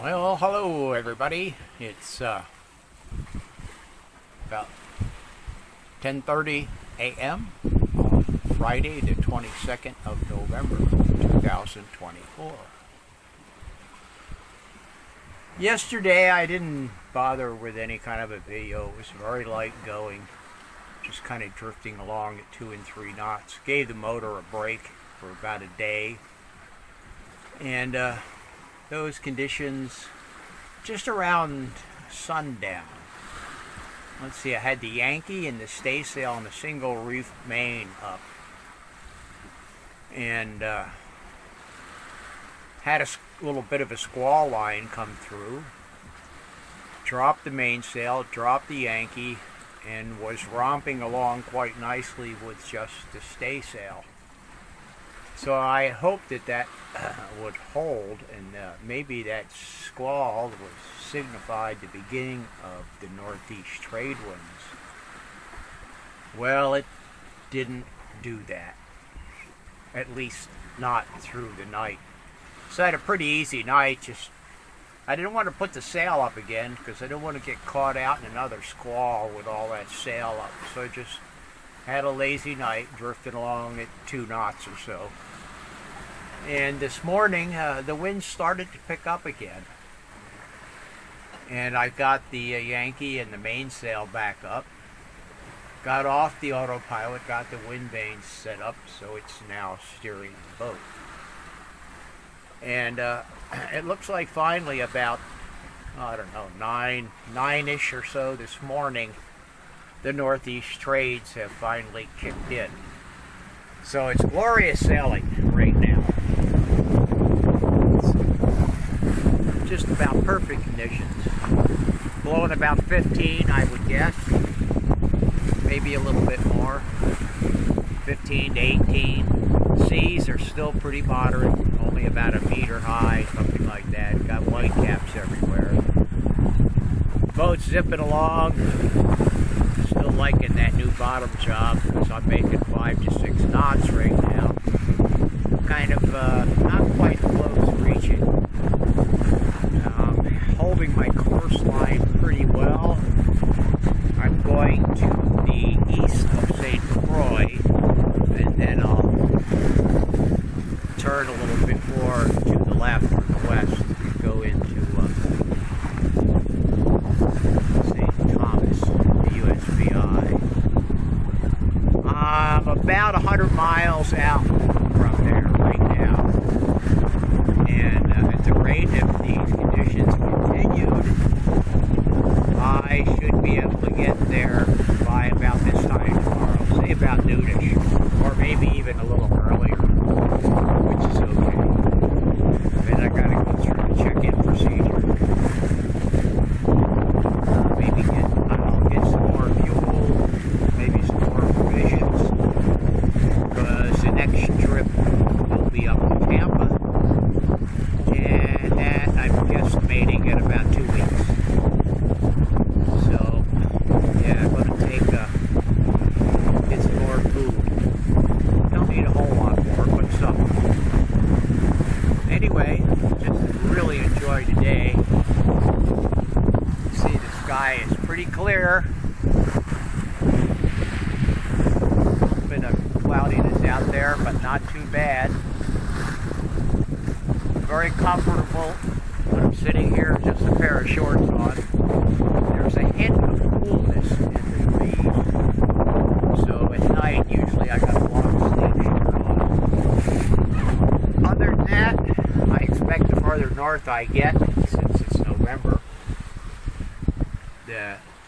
Well, hello everybody. It's about 10:30 a.m. on Friday, the 22nd of November, 2024. Yesterday I didn't bother with any kind of a video. It was very light going, just kind of drifting along at 2 and 3 knots. Gave the motor a break for about a day, and those conditions just around sundown. Let's see, I had the Yankee and the staysail on the single reef main up, and had a little bit of a squall line come through, dropped the mainsail, dropped the Yankee, and was romping along quite nicely with just the staysail. So I hoped that would hold, and maybe that squall was signified the beginning of the northeast trade winds. Well, it didn't do that, at least not through the night. So I had a pretty easy night. I didn't want to put the sail up again because I didn't want to get caught out in another squall with all that sail up. So I just had a lazy night, drifted along at 2 knots or so. And this morning, the wind started to pick up again. And I got the Yankee and the mainsail back up. Got off the autopilot, got the wind vanes set up, so it's now steering the boat. And it looks like finally about, I don't know, 9-ish or so this morning, the northeast trades have finally kicked in. So it's glorious sailing right now. It's just about perfect conditions. Blowing about 15, I would guess. Maybe a little bit more. 15 to 18. Seas are still pretty moderate, only about a meter high, something like that. Got white caps everywhere. Boat's zipping along. Still liking that new bottom job because I'm making 5 to 6 knots right now. Kind of not quite close reaching. Holding my course line pretty well. I'm going to the east of St. Croix, and then I'll turn a little bit more to the left or the west and go into St. Thomas, the USVI. I'm about 100 miles out from there right now, and at the rate of these conditions continued, I should be able to get there by about this time tomorrow, say about noonish, or maybe even a little earlier, which is okay. Then I gotta go through the check-in procedure. Maybe I'll get some more fuel, maybe some more provisions, because the next trip will be up to Tampa, and that I'm guesstimating at about 2 weeks. So, yeah, I'm going to get some more food. Don't need a whole lot more, but some. Anyway, just really enjoy today. See, the sky is pretty clear. A little bit of cloudiness out there, but not too bad. Very comfortable. I'm sitting here, just a pair of shorts on. There's a hint of coolness in the breeze. So at night, usually I got a long sleeve shirt on. Other than that, I expect the further north I get, since it's November,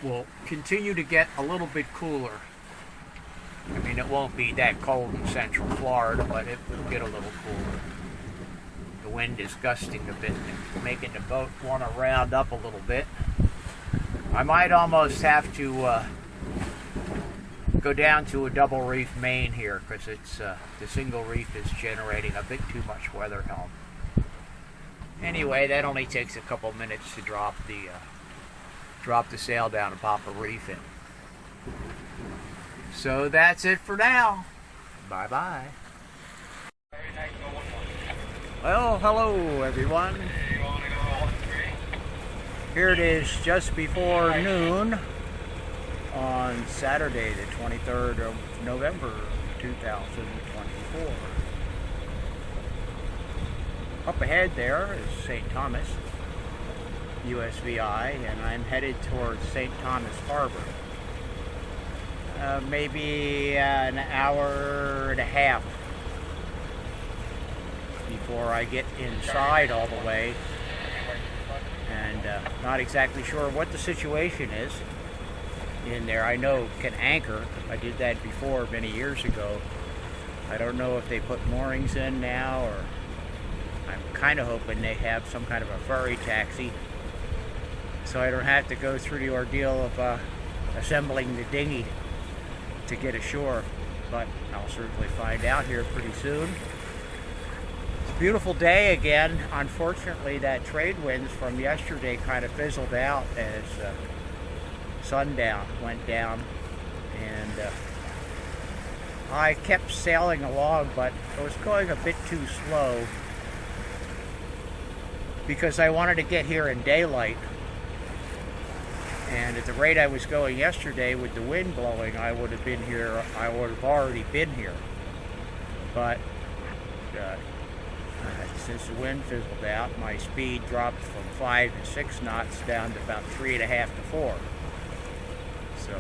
we'll continue to get a little bit cooler. I mean, it won't be that cold in central Florida, but it will get a little cooler. The wind is gusting a bit and making the boat want to round up a little bit. I might almost have to go down to a double reef main here because it's the single reef is generating a bit too much weather helm. Anyway, that only takes a couple minutes to drop the sail down and pop a reef in. So that's it for now. Bye bye. Well, hello everyone. Here it is just before noon on Saturday, the 23rd of November, 2024. Up ahead there is St. Thomas, USVI, and I'm headed towards St. Thomas Harbor. Maybe an hour and a half before I get inside all the way, and not exactly sure what the situation is in there. I know it can anchor. I did that before many years ago. I don't know if they put moorings in now, or I'm kind of hoping they have some kind of a ferry taxi so I don't have to go through the ordeal of assembling the dinghy to get ashore, but I'll certainly find out here pretty soon. It's a beautiful day again. Unfortunately, that trade winds from yesterday kind of fizzled out as sundown went down, and I kept sailing along, but I was going a bit too slow because I wanted to get here in daylight. And at the rate I was going yesterday with the wind blowing, I would have already been here. But since the wind fizzled out, my speed dropped from 5 to 6 knots down to about 3.5 to 4. So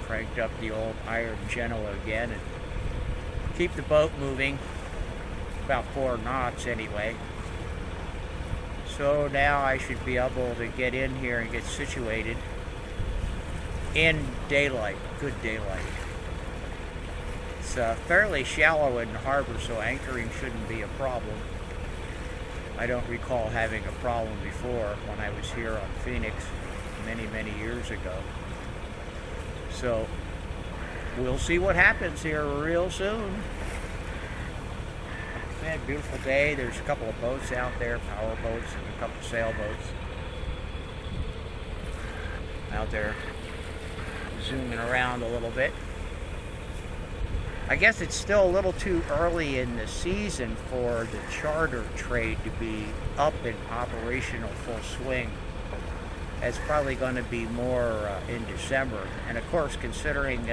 cranked up the old iron Genoa again and keep the boat moving, about 4 knots anyway. So now I should be able to get in here and get situated in daylight, good daylight. It's fairly shallow in the harbor, so anchoring shouldn't be a problem. I don't recall having a problem before when I was here on Phoenix many years ago. So we'll see what happens here real soon. Man, beautiful day. There's a couple of boats out there, power boats and a couple of sailboats out there zooming around a little bit. I guess it's still a little too early in the season for the charter trade to be up in operational full swing. It's probably going to be more in December. And of course, considering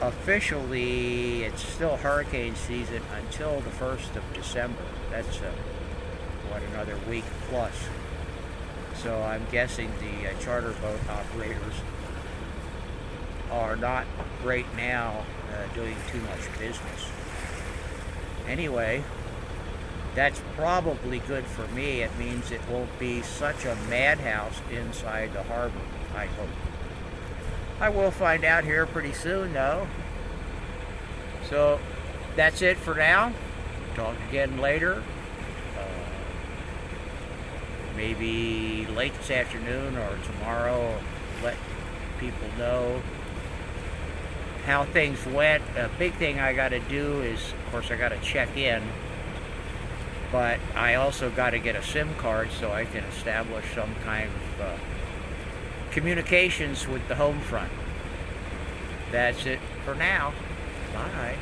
officially it's still hurricane season until the 1st of December. That's another week plus. So I'm guessing the charter boat operators are not right now doing too much business. Anyway, that's probably good for me. It means it won't be such a madhouse inside the harbor, I hope. I will find out here pretty soon, though. So that's it for now. Talk again later. Maybe late this afternoon or tomorrow. Let people know how things went. A big thing I got to do is, of course, I got to check in. But I also got to get a SIM card so I can establish some kind of communications with the home front. That's it for now. Bye.